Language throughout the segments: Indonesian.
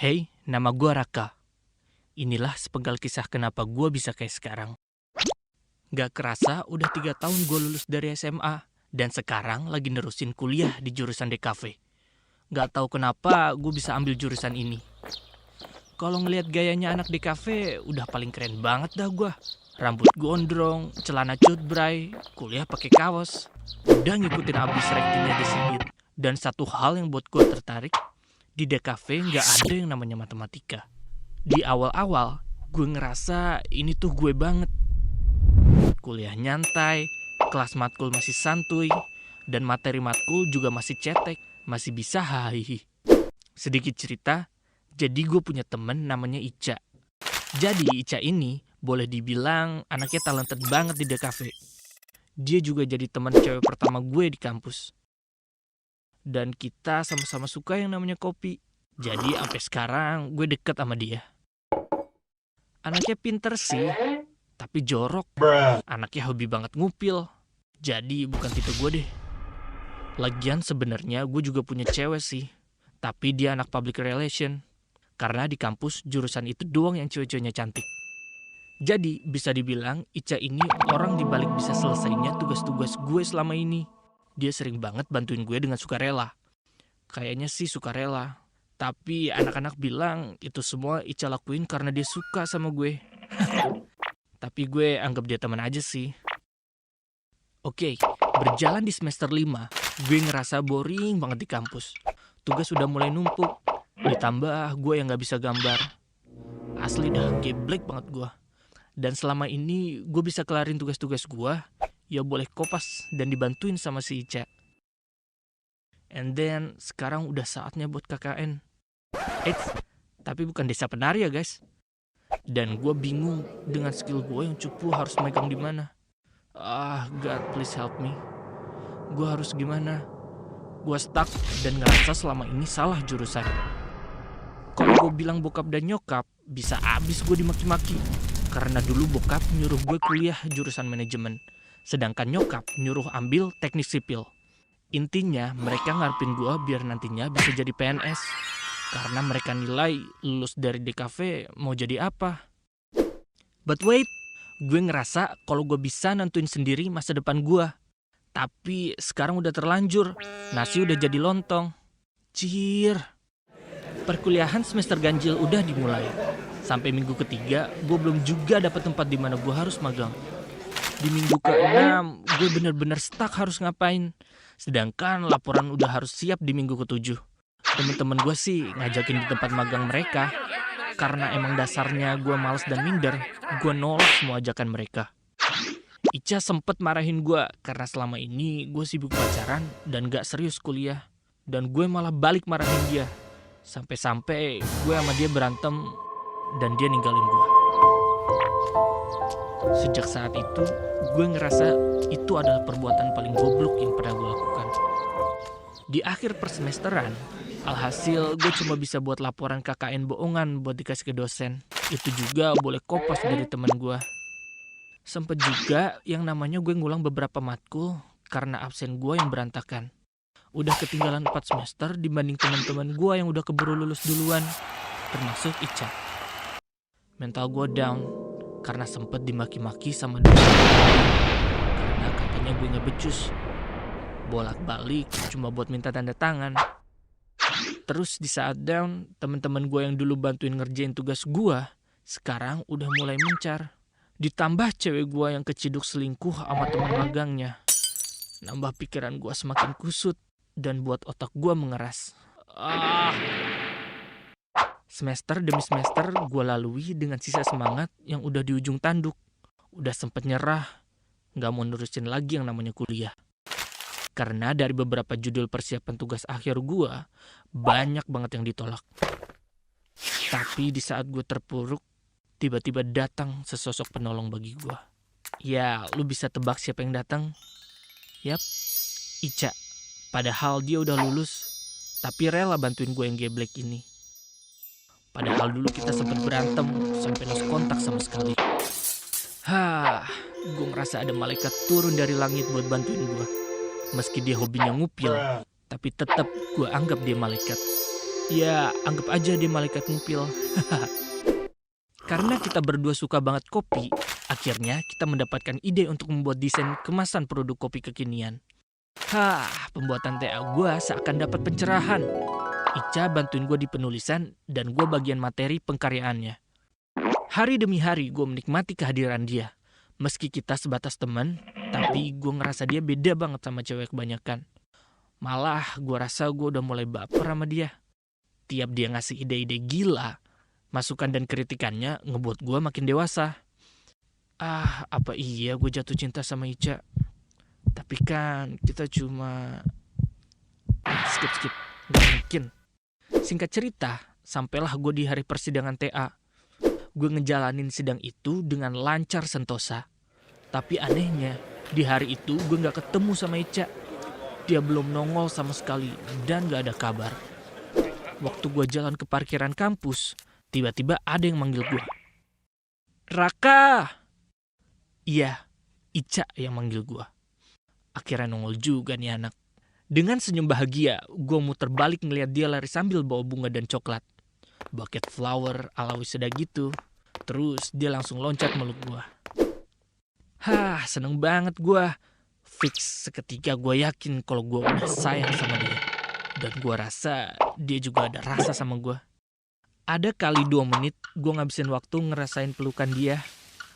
Hey, nama gua Raka. Inilah sepenggal kisah kenapa gua bisa kayak sekarang. Gak kerasa udah 3 tahun gua lulus dari SMA. Dan sekarang lagi nerusin kuliah di jurusan DKV. Gak tahu kenapa gue bisa ambil jurusan ini. Kalau ngelihat gayanya anak DKV, udah paling keren banget dah gua. Rambut gondrong, celana cutbray, kuliah pakai kaos. Udah ngikutin abis ratingnya The Sigit. Dan satu hal yang buat gue tertarik, di DKV nggak ada yang namanya matematika. Di awal-awal, gue ngerasa ini tuh gue banget. Kuliah nyantai, kelas matkul masih santuy, dan materi matkul juga masih cetek, masih bisa hahihi. Sedikit cerita, jadi gue punya temen namanya Ica. Jadi Ica ini boleh dibilang anaknya talented banget di DKV. Dia juga jadi teman cewek pertama gue di kampus. Dan kita sama-sama suka yang namanya kopi. Jadi sampai sekarang gue deket sama dia. Anaknya pinter sih, tapi jorok. Anaknya hobi banget ngupil. Jadi bukan tipe gue deh. Lagian sebenarnya gue juga punya cewek sih. Tapi dia anak public relation. Karena di kampus jurusan itu doang yang cewek-ceweknya cantik. Jadi bisa dibilang Ica ini orang dibalik bisa selesainya tugas-tugas gue selama ini. Dia sering banget bantuin gue dengan sukarela. Kayaknya sih sukarela. Tapi anak-anak bilang itu semua Ica lakuin karena dia suka sama gue. Tapi gue anggap dia teman aja sih. Oke, berjalan di semester 5, gue ngerasa boring banget di kampus. Tugas udah mulai numpuk. Ditambah gue yang gak bisa gambar. Asli dah, geblek banget gue. Dan selama ini gue bisa kelarin tugas-tugas gue, ya boleh kopas dan dibantuin sama si Ica. And then sekarang udah saatnya buat KKN. Tapi bukan desa penari ya guys. Dan gue bingung dengan skill gue yang cupu harus megang di mana. God please help me. Gue harus gimana? Gue stuck dan ngerasa selama ini salah jurusan. Kalau gue bilang bokap dan nyokap, bisa abis gue dimaki-maki. Karena dulu bokap nyuruh gue kuliah jurusan manajemen. Sedangkan nyokap nyuruh ambil teknik sipil. Intinya mereka ngarepin gue biar nantinya bisa jadi PNS. Karena mereka nilai lulus dari DKV mau jadi apa. But wait, gue ngerasa kalau gue bisa nentuin sendiri masa depan gue. Tapi sekarang udah terlanjur, nasi udah jadi lontong. Cier. Perkuliahan semester ganjil udah dimulai. Sampai minggu ketiga, gue belum juga dapet tempat di mana gue harus magang. Di minggu ke-6, gue bener-bener stuck harus ngapain. Sedangkan laporan udah harus siap di minggu ke-7. Temen-temen gue sih ngajakin di tempat magang mereka. Karena emang dasarnya gue males dan minder, gue nolak semua ajakan mereka. Ica sempet marahin gue karena selama ini gue sibuk pacaran dan gak serius kuliah. Dan gue malah balik marahin dia. Sampai-sampai gue sama dia berantem dan dia ninggalin gue. Sejak saat itu, gue ngerasa itu adalah perbuatan paling goblok yang pernah gue lakukan. Di akhir persemesteran, alhasil gue cuma bisa buat laporan KKN bohongan buat dikasih ke dosen. Itu juga boleh kopas dari teman gue. Sempet juga yang namanya gue ngulang beberapa matkul karena absen gue yang berantakan. Udah ketinggalan 4 semester dibanding teman-teman gue yang udah keburu lulus duluan, termasuk Ica. Mental gue down karena sempet dimaki-maki sama dosen. Karena katanya gue gak becus. Bolak-balik cuma buat minta tanda tangan. Terus di saat down, teman-teman gue yang dulu bantuin ngerjain tugas gue, sekarang udah mulai mencar. Ditambah cewek gue yang keciduk selingkuh sama teman magangnya. Nambah pikiran gue semakin kusut dan buat otak gue mengeras. Semester demi semester gue lalui dengan sisa semangat yang udah di ujung tanduk. Udah sempet nyerah, gak mau nerusin lagi yang namanya kuliah. Karena dari beberapa judul persiapan tugas akhir gue, banyak banget yang ditolak. Tapi di saat gue terpuruk, tiba-tiba datang sesosok penolong bagi gue. Ya, lu bisa tebak siapa yang datang? Yap, Ica. Padahal dia udah lulus, tapi rela bantuin gue yang geblek ini. Padahal dulu kita sempat berantem, sampai lost kontak sama sekali. Gue ngerasa ada malaikat turun dari langit buat bantuin gue. Meski dia hobinya ngupil, tapi tetap gue anggap dia malaikat. Ya, anggap aja dia malaikat ngupil. Karena kita berdua suka banget kopi, akhirnya kita mendapatkan ide untuk membuat desain kemasan produk kopi kekinian. Pembuatan TA gue seakan dapat pencerahan. Ica bantuin gue di penulisan dan gue bagian materi pengkaryaannya. Hari demi hari gue menikmati kehadiran dia. Meski kita sebatas teman, tapi gue ngerasa dia beda banget sama cewek kebanyakan. Malah gue rasa gue udah mulai baper sama dia. Tiap dia ngasih ide-ide gila, masukan dan kritikannya ngebuat gue makin dewasa. Apa iya gue jatuh cinta sama Ica? Tapi kan kita cuma... Skip. Gak mungkin. Singkat cerita, sampailah gue di hari persidangan TA. Gue ngejalanin sidang itu dengan lancar sentosa. Tapi anehnya, di hari itu gue gak ketemu sama Ica. Dia belum nongol sama sekali dan gak ada kabar. Waktu gue jalan ke parkiran kampus, tiba-tiba ada yang manggil gue. Raka! Iya, Ica yang manggil gue. Akhirnya nongol juga nih anak. Dengan senyum bahagia, gue muter balik ngeliat dia lari sambil bawa bunga dan coklat. Bucket flower ala wisuda gitu. Terus dia langsung loncat meluk gue. Seneng banget gue. Fix seketika gue yakin kalau gue udah sayang sama dia. Dan gue rasa dia juga ada rasa sama gue. Ada kali 2 menit gue ngabisin waktu ngerasain pelukan dia.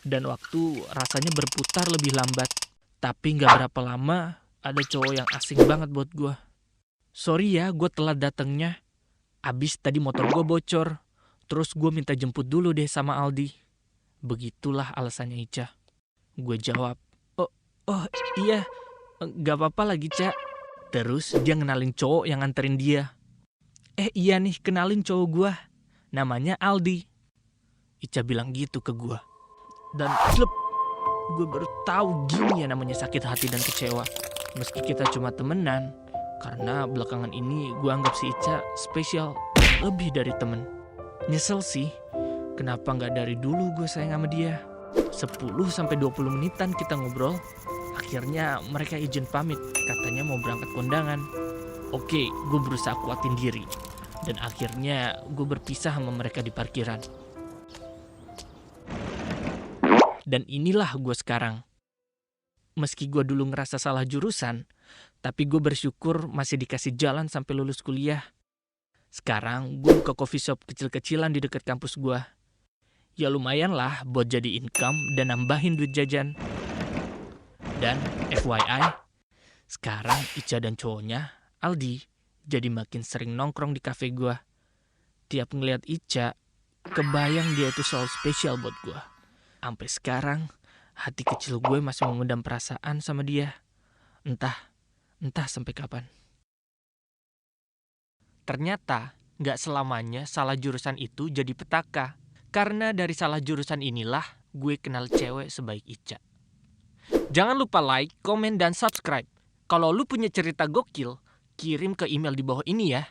Dan waktu rasanya berputar lebih lambat. Tapi gak berapa lama ada cowok yang asing banget buat gue. Sorry ya gue telat datangnya. Abis tadi motor gue bocor. Terus gue minta jemput dulu deh sama Aldi. Begitulah alasannya Ica. Gue jawab, Oh iya, gak apa-apa lagi Ca. Terus dia ngenalin cowok yang nganterin dia. Iya nih kenalin cowok gue. Namanya Aldi. Ica bilang gitu ke gue. Dan gue baru tahu gini ya namanya sakit hati dan kecewa. Meski kita cuma temenan, karena belakangan ini gue anggap si Ica spesial lebih dari temen. Nyesel sih, kenapa gak dari dulu gue sayang sama dia. 10-20 menitan kita ngobrol. Akhirnya mereka izin pamit, katanya mau berangkat kondangan. Oke, gue berusaha kuatin diri. Dan akhirnya gue berpisah sama mereka di parkiran. Dan inilah gue sekarang. Meski gue dulu ngerasa salah jurusan, tapi gue bersyukur masih dikasih jalan sampai lulus kuliah. Sekarang gue buka coffee shop kecil-kecilan di dekat kampus gue. Ya lumayan lah buat jadi income dan nambahin duit jajan. Dan FYI, sekarang Ica dan cowoknya, Aldi, jadi makin sering nongkrong di kafe gue. Tiap ngeliat Ica, kebayang dia itu selalu spesial buat gue. Sampai sekarang, hati kecil gue masih memendam perasaan sama dia. Entah sampai kapan. Ternyata, gak selamanya salah jurusan itu jadi petaka. Karena dari salah jurusan inilah gue kenal cewek sebaik Ica. Jangan lupa like, komen, dan subscribe. Kalau lu punya cerita gokil, kirim ke email di bawah ini ya.